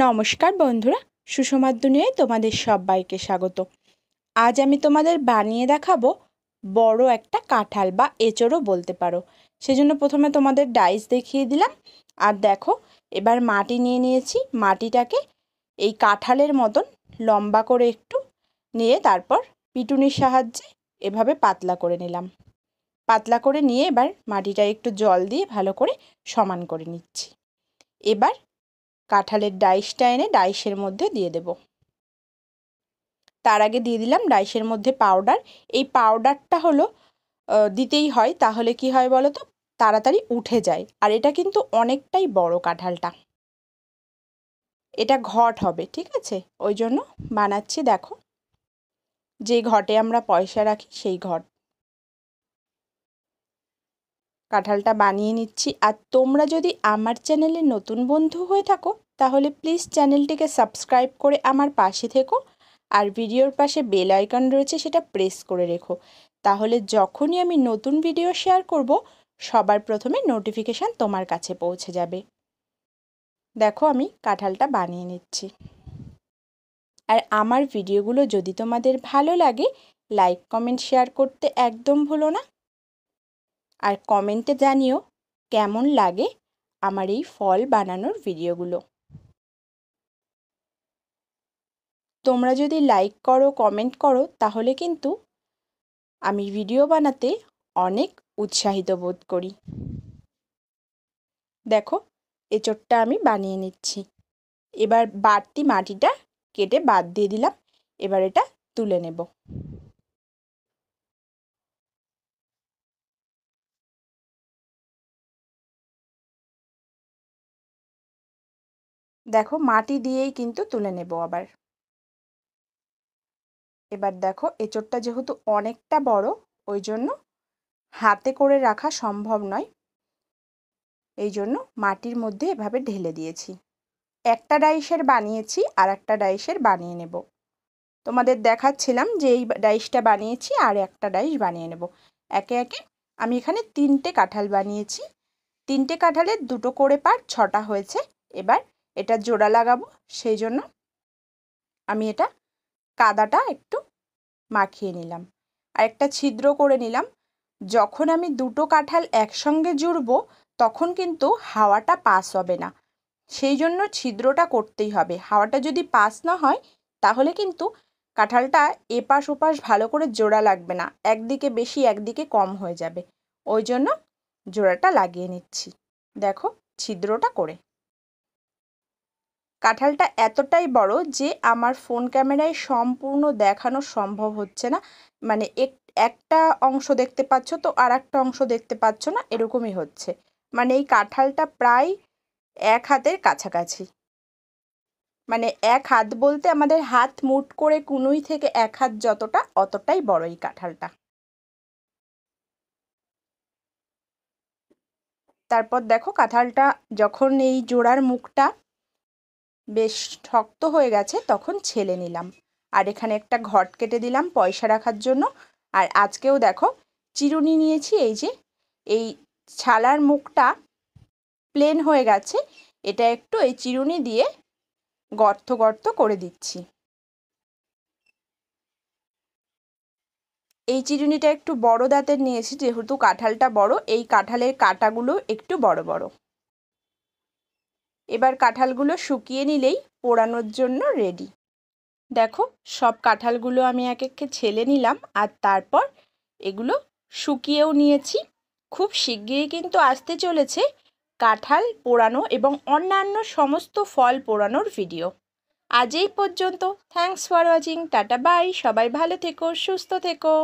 নমস্কার বন্ধুরা, সুষমার দুনিয়ায় তোমাদের সবাইকে স্বাগত। আজ আমি তোমাদের বানিয়ে দেখাবো বড় একটা কাঁঠাল বা এঁচোড়ও বলতে পারো। সেজন্য প্রথমে তোমাদের ডাইস দেখিয়ে দিলাম। আর দেখো, এবার মাটি নিয়ে নিয়েছি। মাটিটাকে এই কাঁঠালের মতন লম্বা করে একটু নিয়ে তারপর পিটুনির সাহায্যে এভাবে পাতলা করে নিলাম। পাতলা করে নিয়ে এবার মাটিটা একটু জল দিয়ে ভালো করে সমান করে নিচ্ছি। এবার কাঁঠালের ডাইসটা এনে ডাইসের মধ্যে দিয়ে দেব। তার আগে দিয়ে দিলাম ডাইসের মধ্যে পাউডার। এই পাউডারটা হলো দিতেই হয়, তাহলে কি হয় বলো তো, তাড়াতাড়ি উঠে যায়। আর এটা কিন্তু অনেকটাই বড় কাঁঠালটা, এটা ঘট হবে, ঠিক আছে? ওই জন্য বানাচ্ছি। দেখো, যে ঘটে আমরা পয়সা রাখি সেই ঘট। কাঁঠালটা বানিয়ে নিচ্ছি। আর তোমরা যদি আমার চ্যানেলে নতুন বন্ধু হয়ে থাকো তাহলে প্লিজ চ্যানেলটিকে সাবস্ক্রাইব করে আমার পাশে থেকো। আর ভিডিওর পাশে বেল আইকন রয়েছে, সেটা প্রেস করে রেখো। তাহলে যখনই আমি নতুন ভিডিও শেয়ার করব সবার প্রথমে নোটিফিকেশান তোমার কাছে পৌঁছে যাবে। দেখো, আমি কাঁঠালটা বানিয়ে নিচ্ছি। আর আমার ভিডিওগুলো যদি তোমাদের ভালো লাগে, লাইক কমেন্ট শেয়ার করতে একদম ভুলো না। আর কমেন্টে জানিও কেমন লাগে আমার এই ফল বানানোর ভিডিওগুলো। তোমরা যদি লাইক করো, কমেন্ট করো, তাহলে কিন্তু আমি ভিডিও বানাতে অনেক উৎসাহিত বোধ করি। দেখো, এঁচোড়টা আমি বানিয়ে নিচ্ছি। এবার বাড়তি মাটিটা কেটে বাদ দিয়ে দিলাম। এবার এটা তুলে নেব। দেখো, মাটি দিয়েই কিন্তু তুলে নেব আবার। এবার দেখো, এঁচোড়টা যেহেতু অনেকটা বড়, ওই জন্য হাতে করে রাখা সম্ভব নয়। এই জন্য মাটির মধ্যে এভাবে ঢেলে দিয়েছি। একটা ডাইসের বানিয়েছি, আর একটা ডাইসের বানিয়ে নেব। তোমাদের দেখাচ্ছিলাম যে এই ডাইসটা বানিয়েছি, আর একটা ডাইস বানিয়ে নেব। একে একে আমি এখানে 3টে কাঁঠাল বানিয়েছি। 3টে কাঁঠালের 2টো করে পার্ট, 6টা হয়েছে। এবার এটা জোড়া লাগাবো, সেই জন্য আমি এটা কাদাটা একটু মাখিয়ে নিলাম আর একটা ছিদ্র করে নিলাম। যখন আমি 2টো কাঁঠাল একসঙ্গে জুড়বো তখন কিন্তু হাওয়াটা পাস হবে না, সেই জন্য ছিদ্রটা করতেই হবে। হাওয়াটা যদি পাস না হয় তাহলে কিন্তু কাঁঠালটা এপাশ ওপাশ ভালো করে জোড়া লাগবে না, একদিকে বেশি একদিকে কম হয়ে যাবে। ওই জন্য জোড়াটা লাগিয়ে নিচ্ছি। দেখো, ছিদ্রটা করে। কাঁঠালটা এতটাই বড় যে আমার ফোন ক্যামেরায় সম্পূর্ণ দেখানো সম্ভব হচ্ছে না। মানে একটা অংশ দেখতে পাচ্ছ তো আর একটা অংশ দেখতে পাচ্ছ না, এরকমই হচ্ছে। মানে এই কাঁঠালটা প্রায় 1 হাতের কাছাকাছি। মানে 1 হাত বলতে আমাদের হাত মুঠ করে কুনুই থেকে 1 হাত যতটা, অতটাই বড় এই কাঁঠালটা। তারপর দেখো, কাঁঠালটা যখন এই জোড়ার মুখটা বেশ শক্ত হয়ে গেছে তখন ছেলে নিলাম। আর এখানে একটা ঘট কেটে দিলাম পয়সা রাখার জন্য। আর আজকেও দেখো, চিরুনি নিয়েছি। এই যে এই ছালার মুখটা প্লেন হয়ে গেছে, এটা একটু এই চিরুনি দিয়ে গর্ত গর্ত করে দিচ্ছি। এই চিরুনিটা একটু বড় দাঁতের নিয়েছি, যেহেতু কাঁঠালটা বড়। এই কাঁঠালের কাঁটাগুলো একটু বড় বড়। এবার কাঁঠালগুলো শুকিয়ে নিলেই পোড়ানোর জন্য রেডি। দেখো, সব কাঁঠালগুলো আমি এক একে ছেলে নিলাম আর তারপর এগুলো শুকিয়েও নিয়েছি। খুব শিগগিরই কিন্তু আসতে চলেছে কাঁঠাল পোড়ানো এবং অন্যান্য সমস্ত ফল পোড়ানোর ভিডিও। আজ এই পর্যন্ত। Thanks for watching. Tata bye. সবাই ভালো থেকো, সুস্থ থেকো।